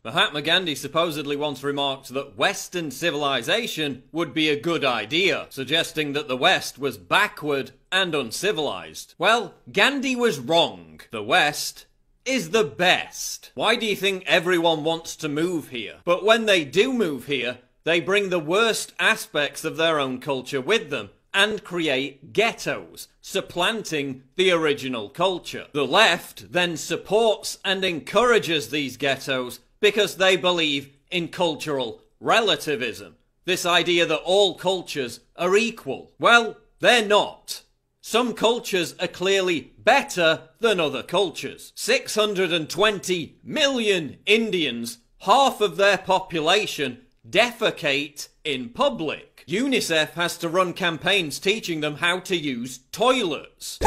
Mahatma Gandhi supposedly once remarked that Western civilization would be a good idea, suggesting that the West was backward and uncivilized. Well, Gandhi was wrong. The West is the best. Why do you think everyone wants to move here? But when they do move here, they bring the worst aspects of their own culture with them and create ghettos, supplanting the original culture. The left then supports and encourages these ghettos because they believe in cultural relativism, this idea that all cultures are equal. Well, they're not. Some cultures are clearly better than other cultures. 620 million Indians, half of their population, defecate in public. UNICEF has to run campaigns teaching them how to use toilets.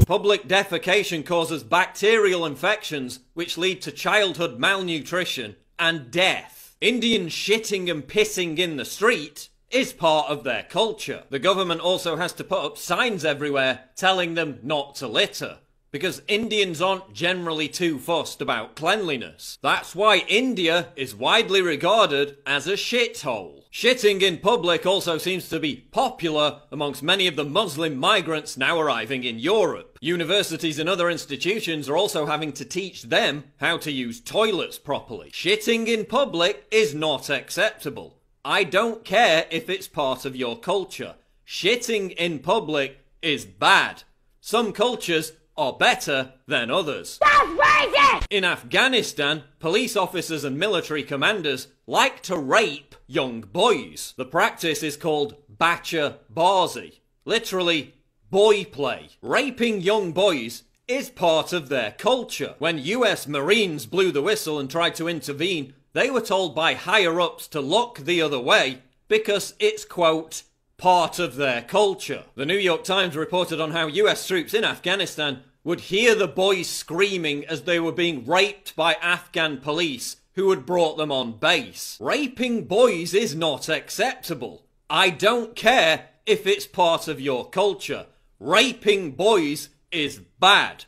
Public defecation causes bacterial infections which lead to childhood malnutrition and death. Indians shitting and pissing in the street is part of their culture. The government also has to put up signs everywhere telling them not to litter, because Indians aren't generally too fussed about cleanliness. That's why India is widely regarded as a shithole. Shitting in public also seems to be popular amongst many of the Muslim migrants now arriving in Europe. Universities and other institutions are also having to teach them how to use toilets properly. Shitting in public is not acceptable. I don't care if it's part of your culture. Shitting in public is bad. Some cultures are better than others. That's racist! In Afghanistan, police officers and military commanders like to rape young boys. The practice is called bacha bazi, literally boy play. Raping young boys is part of their culture. When US Marines blew the whistle and tried to intervene, they were told by higher-ups to look the other way because it's, quote, part of their culture. The New York Times reported on how US troops in Afghanistan would hear the boys screaming as they were being raped by Afghan police who had brought them on base. Raping boys is not acceptable. I don't care if it's part of your culture. Raping boys is bad.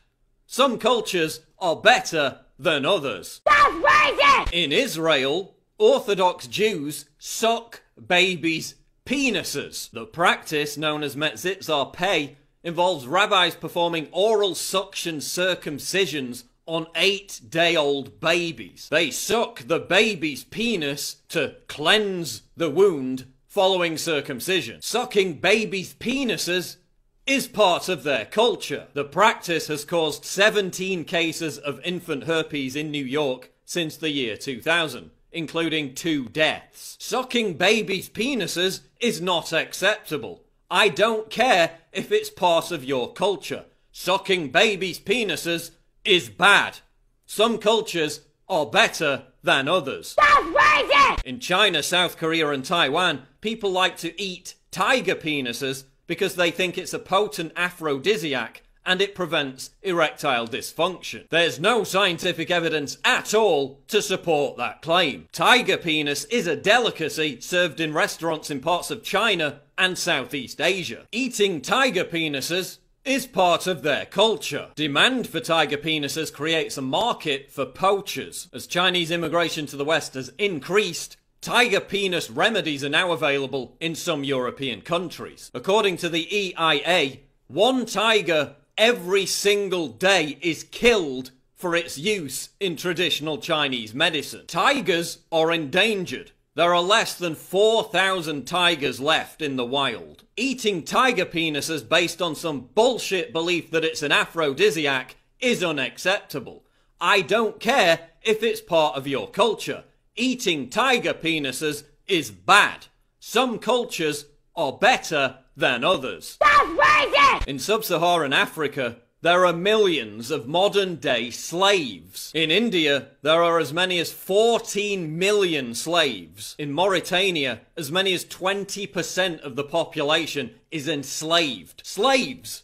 Some cultures are better than others. That's racist! In Israel, Orthodox Jews suck babies' penises. The practice, known as metzitzar pei, involves rabbis performing oral suction circumcisions on 8-day-old babies. They suck the baby's penis to cleanse the wound following circumcision. Sucking babies' penises is part of their culture. The practice has caused 17 cases of infant herpes in New York since the year 2000. Including 2 deaths. Sucking babies' penises is not acceptable. I don't care if it's part of your culture. Sucking babies' penises is bad. Some cultures are better than others. That's racist! In China, South Korea and Taiwan, people like to eat tiger penises because they think it's a potent aphrodisiac and it prevents erectile dysfunction. There's no scientific evidence at all to support that claim. Tiger penis is a delicacy served in restaurants in parts of China and Southeast Asia. Eating tiger penises is part of their culture. Demand for tiger penises creates a market for poachers. As Chinese immigration to the West has increased, tiger penis remedies are now available in some European countries. According to the EIA, one tiger every single day is killed for its use in traditional Chinese medicine. Tigers are endangered. There are less than 4,000 tigers left in the wild. Eating tiger penises based on some bullshit belief that it's an aphrodisiac is unacceptable. I don't care if it's part of your culture. Eating tiger penises is bad. Some cultures are better than others. That's racist! In sub-Saharan Africa, there are millions of modern-day slaves. In India, there are as many as 14 million slaves. In Mauritania, as many as 20% of the population is enslaved. Slaves!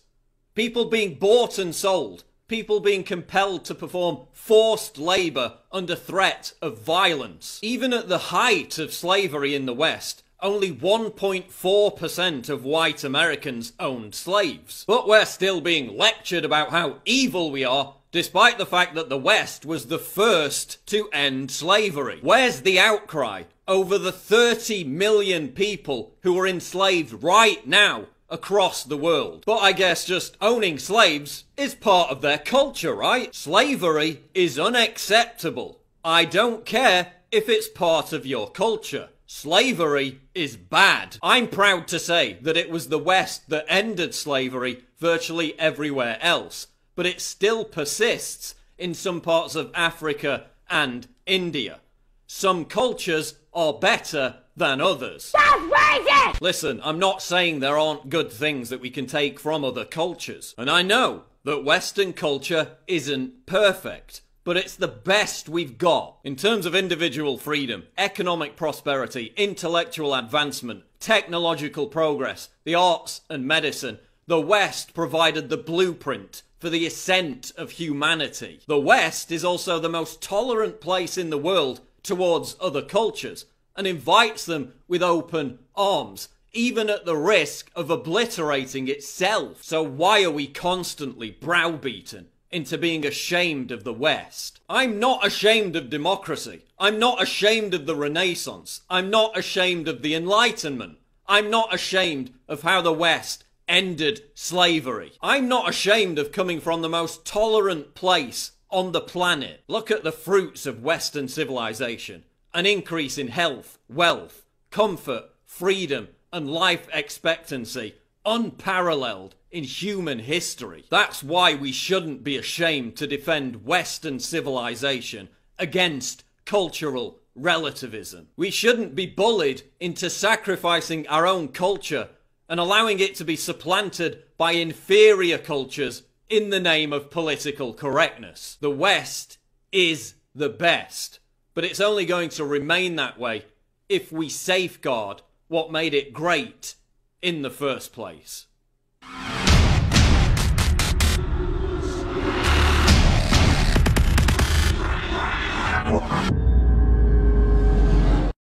People being bought and sold. People being compelled to perform forced labour under threat of violence. Even at the height of slavery in the West, only 1.4% of white Americans owned slaves. But we're still being lectured about how evil we are, despite the fact that the West was the first to end slavery. Where's the outcry over the 30 million people who are enslaved right now across the world? But I guess just owning slaves is part of their culture, right? Slavery is unacceptable. I don't care if it's part of your culture. Slavery is bad. I'm proud to say that it was the West that ended slavery virtually everywhere else, but it still persists in some parts of Africa and India. Some cultures are better than others. That's racist! Listen, I'm not saying there aren't good things that we can take from other cultures. And I know that Western culture isn't perfect, but it's the best we've got. In terms of individual freedom, economic prosperity, intellectual advancement, technological progress, the arts and medicine, the West provided the blueprint for the ascent of humanity. The West is also the most tolerant place in the world towards other cultures and invites them with open arms, even at the risk of obliterating itself. So why are we constantly browbeaten into being ashamed of the West? I'm not ashamed of democracy. I'm not ashamed of the Renaissance. I'm not ashamed of the Enlightenment. I'm not ashamed of how the West ended slavery. I'm not ashamed of coming from the most tolerant place on the planet. Look at the fruits of Western civilization. An increase in health, wealth, comfort, freedom, and life expectancy unparalleled in human history. That's why we shouldn't be ashamed to defend Western civilization against cultural relativism. We shouldn't be bullied into sacrificing our own culture and allowing it to be supplanted by inferior cultures in the name of political correctness. The West is the best, but it's only going to remain that way if we safeguard what made it great in the first place.